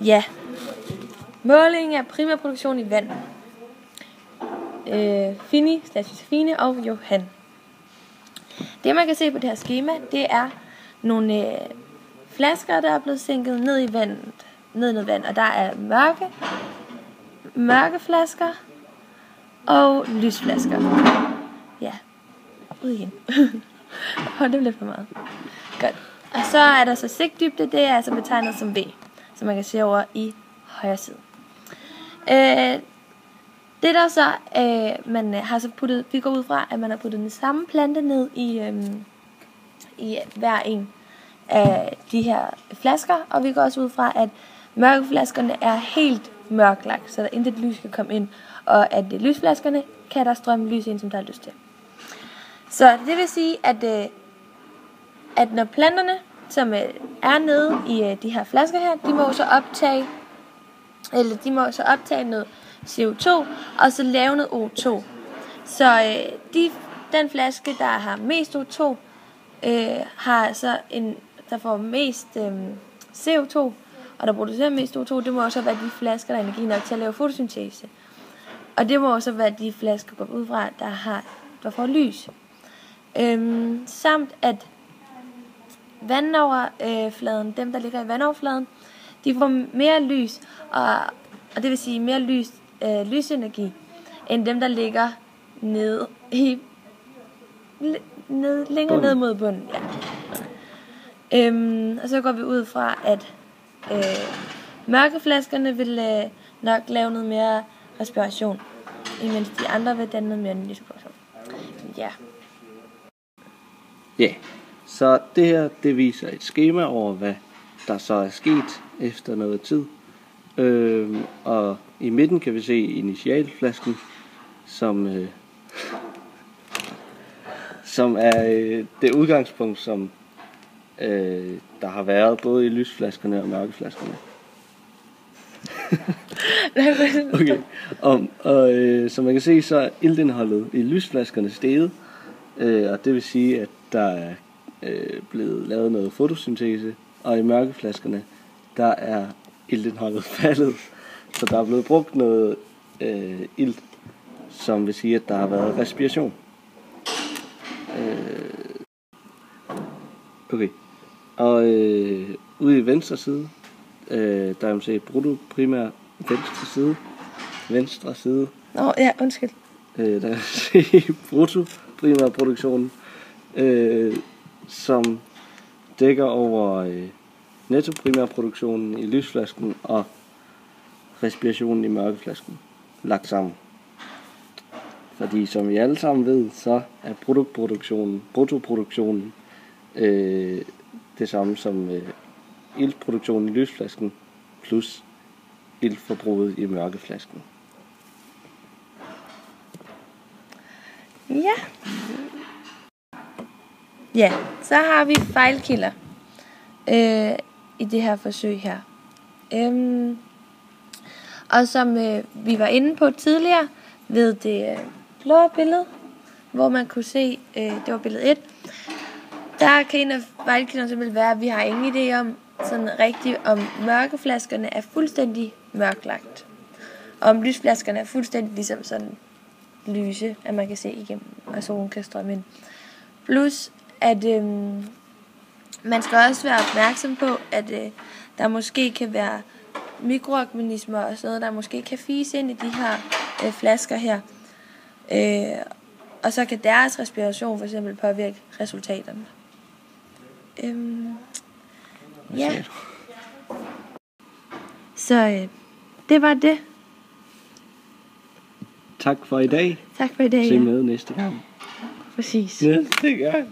Ja. Måling af primærproduktion i vand. Fini, Josefine og Johan. Det man kan se på det her skema, det er nogle flasker, der er blevet sænket ned i vandet, ned i vand, og der er mørke flasker og lysflasker. Ja, ud igen. Det blev lidt for meget. Godt. Og så er der så sigtdybde, det er altså betegnet som V, som man kan se over i højre side. Det der så, man har så puttet, vi går ud fra, at man har puttet den samme plante ned i hver en af de her flasker, og vi går også ud fra, at mørkeflaskerne er helt mørklagt, så der intet lys kan komme ind, og at lysflaskerne kan der strømme lys ind, som der er lyst til. Så det vil sige, at når planterne, som er nede i de her flasker her, de må så optage noget CO2, og så lave noget O2. Så den flaske, der har mest O2, har så der får mest CO2, og der producerer mest O2, det må også være de flasker, der er energi nok til at lave fotosyntese. Og det må også være de flasker, går ud fra, der får lys. Samt at vandoverfladen, dem der ligger i vandoverfladen, de får mere lys, og det vil sige mere lysenergi, end dem der ligger længere ned mod bunden. Ja. Og så går vi ud fra, at mørkeflaskerne vil nok lave noget mere respiration, imens de andre vil danne noget mere lyseproduktion. Ja. Ja, så det her, det viser et skema over, hvad der så er sket efter noget tid. Og i midten kan vi se initialflasken, som er det udgangspunkt, som der har været både i lysflaskerne og mørkeflaskerne. Okay. Og som man kan se, så er iltindholdet i lysflaskerne steget, og det vil sige, at der er blevet lavet noget fotosyntese, og i mørkeflaskerne, der er iltindholdet faldet. Så der er blevet brugt noget ilt, som vil sige, at der har været respiration. Okay. Og ude i venstre side, der kan man se bruttoprimær venstre side. Ja, undskyld. Der kan man se bruttoprimærproduktionen, som dækker over nettoprimærproduktionen i lysflasken og respirationen i mørkeflasken lagt sammen. Fordi som vi alle sammen ved, så er bruttoproduktionen det samme som iltproduktionen i lysflasken plus iltforbruget i mørkeflasken. Ja. Ja, så har vi fejlkilder i det her forsøg her. Og som vi var inde på tidligere ved det blå billede, hvor man kunne se, det var billede 1, der kan en af fejlkilderne simpelthen være, at vi har ingen idé om, sådan rigtigt, om mørkeflaskerne er fuldstændig mørklagt. Og om lysflaskerne er fuldstændig ligesom sådan lyse, at man kan se igennem, og solen kan strømme ind. Plus, at man skal også være opmærksom på, at der måske kan være mikroorganismer og sådan noget, der måske kan fise ind i de her flasker her. Og så kan deres respiration for eksempel påvirke resultaterne. Ja. Så det var det. Tak for i dag. Tak for i dag. Se med næste gang. Præcis. Ja, det gør jeg.